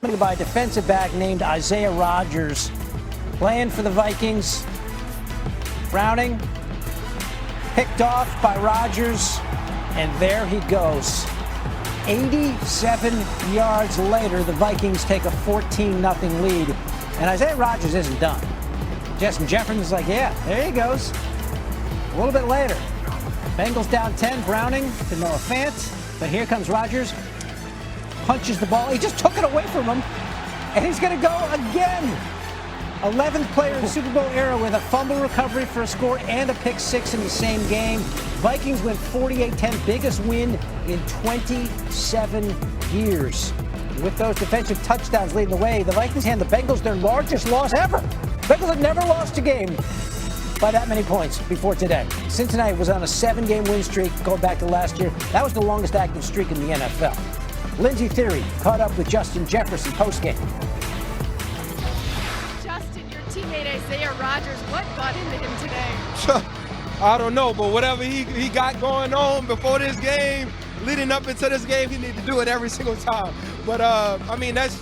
By a defensive back named Isaiah Rodgers, playing for the Vikings. Browning picked off by Rodgers, and there he goes. 87 yards later, the Vikings take a 14-0 lead, and Isaiah Rodgers isn't done. Justin Jefferson's like, yeah, there he goes. A little bit later, Bengals down 10, Browning to Noah Fant, but here comes Rodgers. Punches the ball. He just took it away from him, and he's going to go again. 11th player in the Super Bowl era with a fumble recovery for a score and a pick six in the same game. Vikings win 48-10, biggest win in 27 years. With those defensive touchdowns leading the way, the Vikings hand the Bengals their largest loss ever. Bengals have never lost a game by that many points before today. Cincinnati was on a 7-game win streak going back to last year. That was the longest active streak in the NFL. Lindsey Theory caught up with Justin Jefferson postgame. Justin, your teammate Isaiah Rodgers, what got into him today? I don't know, but whatever he got going on before this game, leading up into this game, he need to do it every single time. But, I mean, that's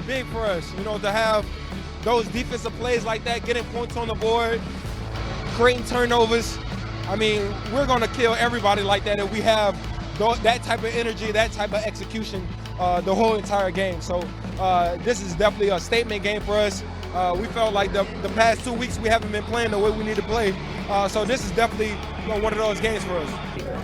big for us, you know, to have those defensive plays like that, getting points on the board, creating turnovers. I mean, we're going to kill everybody like that if we have that type of energy, that type of execution the whole entire game. So this is definitely a statement game for us. We felt like the past 2 weeks we haven't been playing the way we need to play. So this is definitely one of those games for us.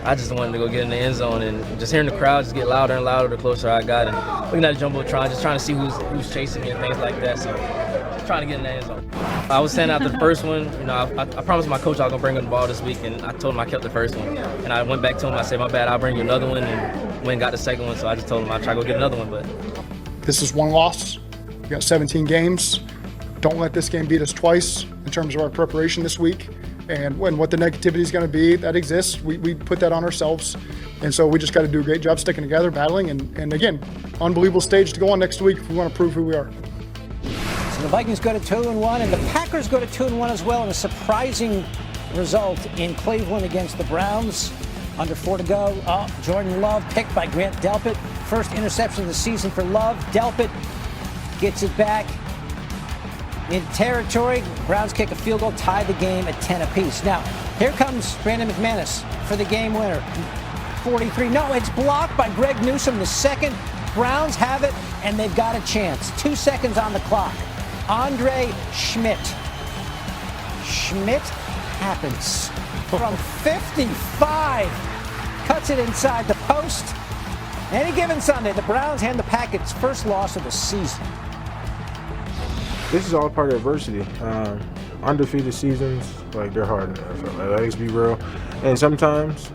I just wanted to go get in the end zone, and just hearing the crowd just get louder and louder the closer I got, and looking at the jumbotron, just trying to see who's chasing me and things like that. So just trying to get in the end zone. I was saying after the first one, you know, I promised my coach I was gonna bring him the ball this week, and I told him I kept the first one. And I went back to him, I said, my bad, I'll bring you another one, and went and got the second one. So I just told him I'll try to go get another one. But this is one loss. We got 17 games. Don't let this game beat us twice in terms of our preparation this week. And what the negativity is going to be, that exists. We put that on ourselves. And so we just got to do a great job sticking together, battling. And again, unbelievable stage to go on next week if we want to prove who we are. So the Vikings go to 2-1, and the Packers go to 2-1 as well in a surprising result in Cleveland against the Browns. Under 4 to go. Oh, Jordan Love picked by Grant Delpit. First interception of the season for Love. Delpit gets it back in territory. Browns kick a field goal, tie the game at 10 apiece. Now, here comes Brandon McManus for the game winner. 43. No, it's blocked by Greg Newsome, the second. Browns have it, and they've got a chance. 2 seconds on the clock. Andre Schmidt. Schmidt happens from 55. Cuts it inside the post. Any given Sunday, the Browns hand the Packers' first loss of the season. This is all part of adversity. Undefeated seasons, like, they're hard in the NFL. Like, let's be real. And sometimes,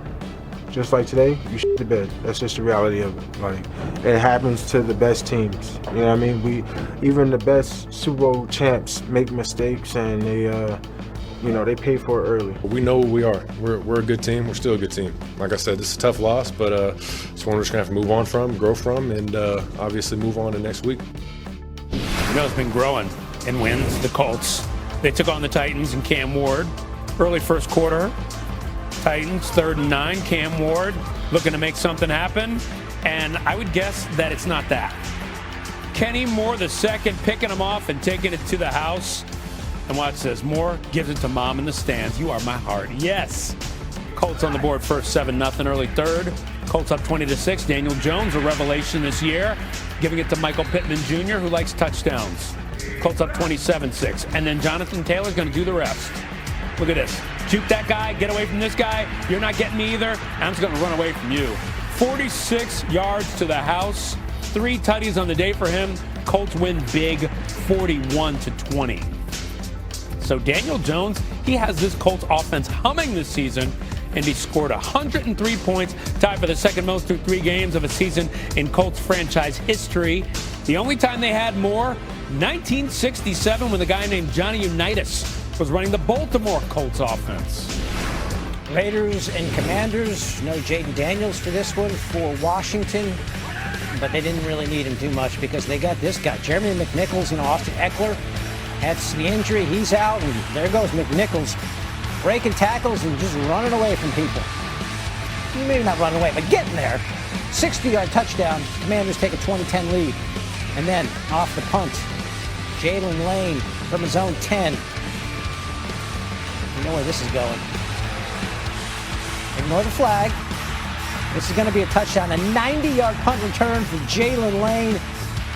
just like today, you shit the bed. That's just the reality of it. Like, it happens to the best teams. You know what I mean? Even the best Super Bowl champs make mistakes, and they pay for it early. We know who we are. We're a good team. We're still a good team. Like I said, this is a tough loss, but it's one we're just going to have to move on from, grow from, and obviously move on to next week. You know, it's been growing in wins. The Colts, they took on the Titans and Cam Ward. Early first quarter, Titans 3rd and 9. Cam Ward looking to make something happen, and I would guess that it's not that. Kenny Moore the second picking him off and taking it to the house. And watch this. Moore gives it to Mom in the stands. You are my heart. Yes. Colts on the board first, 7-0 early third. Colts up 20-6. Daniel Jones, a revelation this year, giving it to Michael Pittman Jr., who likes touchdowns. Colts up 27-6. And then Jonathan Taylor's going to do the rest. Look at this. Juke that guy. Get away from this guy. You're not getting me either. I'm just going to run away from you. 46 yards to the house. 3 tutties on the day for him. Colts win big, 41-20. So Daniel Jones, he has this Colts offense humming this season, and he scored 103 points, tied for the second most through 3 games of a season in Colts franchise history. The only time they had more, 1967, when the guy named Johnny Unitas was running the Baltimore Colts offense. Raiders and Commanders, no Jaden Daniels for this one for Washington, but they didn't really need him too much because they got this guy, Jeremy McNichols, Austin Eckler. Had the injury, he's out, and there goes McNichols breaking tackles and just running away from people. Maybe not running away, but getting there. 60-yard touchdown. Commanders take a 20-10 lead. And then off the punt, Jalen Lane from his own 10. You know where this is going. Ignore the flag. This is going to be a touchdown. A 90-yard punt return for Jalen Lane.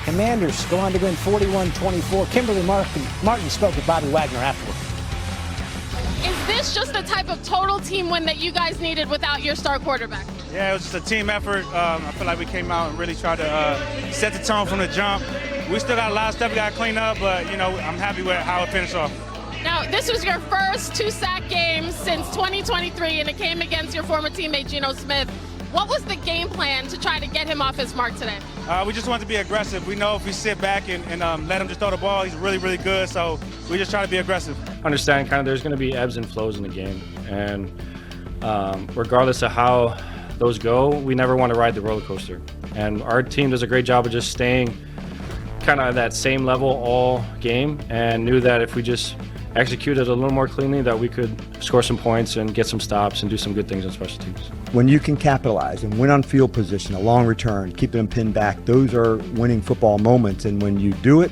Commanders go on to win 41-24. Kimberly Martin spoke with Bobby Wagner afterward. Is this just the type of total team win that you guys needed without your star quarterback? Yeah, it was just a team effort. I feel like we came out and really tried to set the tone from the jump. We still got a lot of stuff we got to clean up, but, I'm happy with how it finished off. Now, this was your first 2-sack game since 2023, and it came against your former teammate, Geno Smith. What was the game plan to try to get him off his mark today? We just wanted to be aggressive. We know if we sit back and let him just throw the ball, he's really, really good, so we just try to be aggressive. Understand kind of there's going to be ebbs and flows in the game, and regardless of how those go, we never want to ride the roller coaster. And our team does a great job of just staying kind of at that same level all game, and knew that if we just executed a little more cleanly that we could score some points and get some stops and do some good things on special teams. When you can capitalize and win on field position, a long return, keeping them pinned back, those are winning football moments. And when you do it,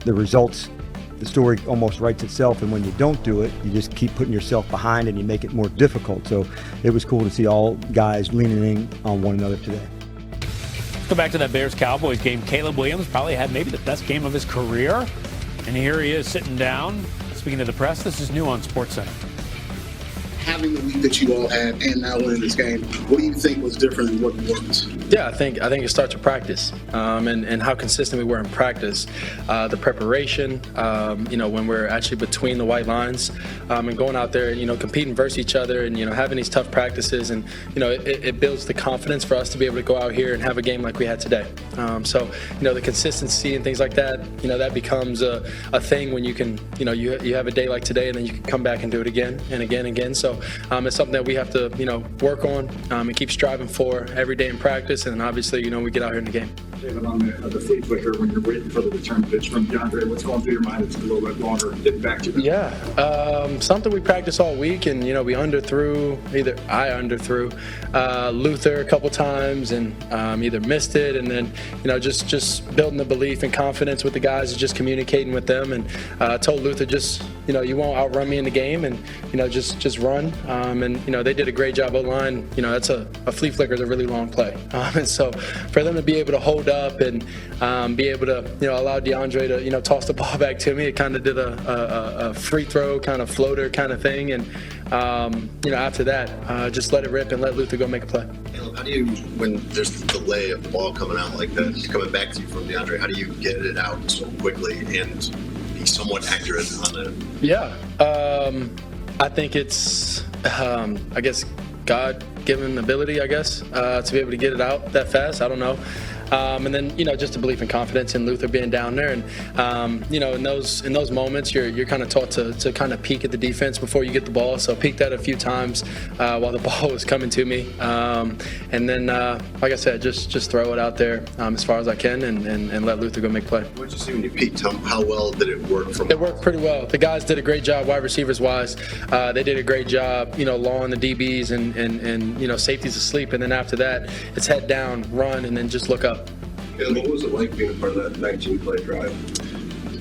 the results, the story almost writes itself. And when you don't do it, you just keep putting yourself behind and you make it more difficult. So it was cool to see all guys leaning in on one another today. Let's go back to that Bears-Cowboys game. Caleb Williams probably had maybe the best game of his career. And here he is sitting down, speaking to the press. This is new on Sportscenter. Having the week that you all had and now winning this game, what do you think was different than what was? Yeah, I think it starts with practice and how consistent we were in practice. The preparation, when we're actually between the white lines and going out there, competing versus each other and, having these tough practices. And, it builds the confidence for us to be able to go out here and have a game like we had today. The consistency and things like that, that becomes a thing when you can, you have a day like today and then you can come back and do it again and again and again. So it's something that we have to, work on and keep striving for every day in practice. And then obviously, we get out here in the game. David, on the flea flicker, when you're waiting for the return pitch from DeAndre, what's going through your mind? It's a little bit longer getting back to it. Yeah, something we practice all week, and we I underthrew Luther a couple times, and either missed it, and then just building the belief and confidence with the guys, and just communicating with them, and told Luther just you won't outrun me in the game, and just run, and they did a great job O-line. That's a flea flicker is a really long play, and so for them to be able to hold up and be able to allow DeAndre to toss the ball back to me, it kind of did a free throw kind of floater kind of thing, and after that just let it rip and let Luther go make a play. How do you, when there's the delay of the ball coming out like that, coming back to you from DeAndre, how do you get it out so quickly and be somewhat accurate on that? Yeah, I think it's I guess God-given ability, to be able to get it out that fast. I don't know. And then just a belief and confidence in Luther being down there, and in those moments you're kind of taught to kind of peek at the defense before you get the ball. So peeked at it a few times while the ball was coming to me, and then like I said, just throw it out there as far as I can and let Luther go make play. What did you see when you peeked? How well did it work? It worked pretty well. The guys did a great job wide receivers wise. They did a great job, lawing the DBs and safeties asleep, and then after that it's head down, run, and then just look up. And what was it like being a part of that 19-play drive?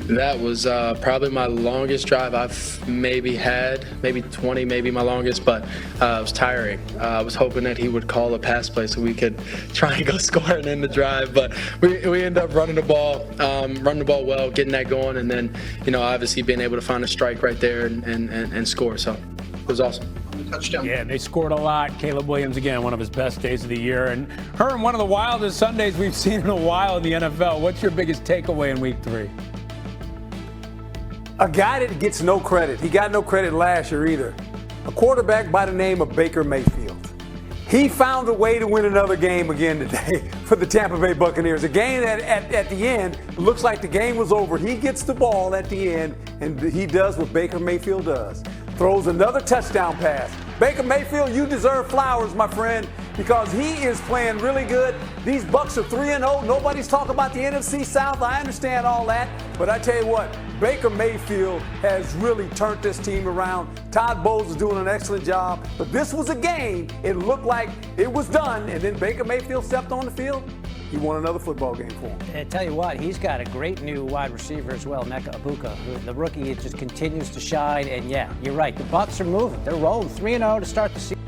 That was probably my longest drive I've maybe had, maybe 20, maybe my longest, but it was tiring. I was hoping that he would call a pass play so we could try and go scoring in the drive, but we ended up running the ball well, getting that going, and then, obviously being able to find a strike right there and score, so it was awesome. Touchdown. Yeah, they scored a lot. Caleb Williams, again, one of his best days of the year. And Herm, one of the wildest Sundays we've seen in a while in the NFL. What's your biggest takeaway in week 3? A guy that gets no credit. He got no credit last year either. A quarterback by the name of Baker Mayfield. He found a way to win another game again today for the Tampa Bay Buccaneers. A game that at the end looks like the game was over. He gets the ball at the end, and he does what Baker Mayfield does. Throws another touchdown pass. Baker Mayfield, you deserve flowers, my friend, because he is playing really good. These Bucs are 3-0. Nobody's talking about the NFC South. I understand all that. But I tell you what, Baker Mayfield has really turned this team around. Todd Bowles is doing an excellent job. But this was a game. It looked like it was done. And then Baker Mayfield stepped on the field he won another football game for him. I tell you what, he's got a great new wide receiver as well, Mecca Ibuka, who, the rookie, just continues to shine. And yeah, you're right. The Bucs are moving. They're rolling 3-0 to start the season.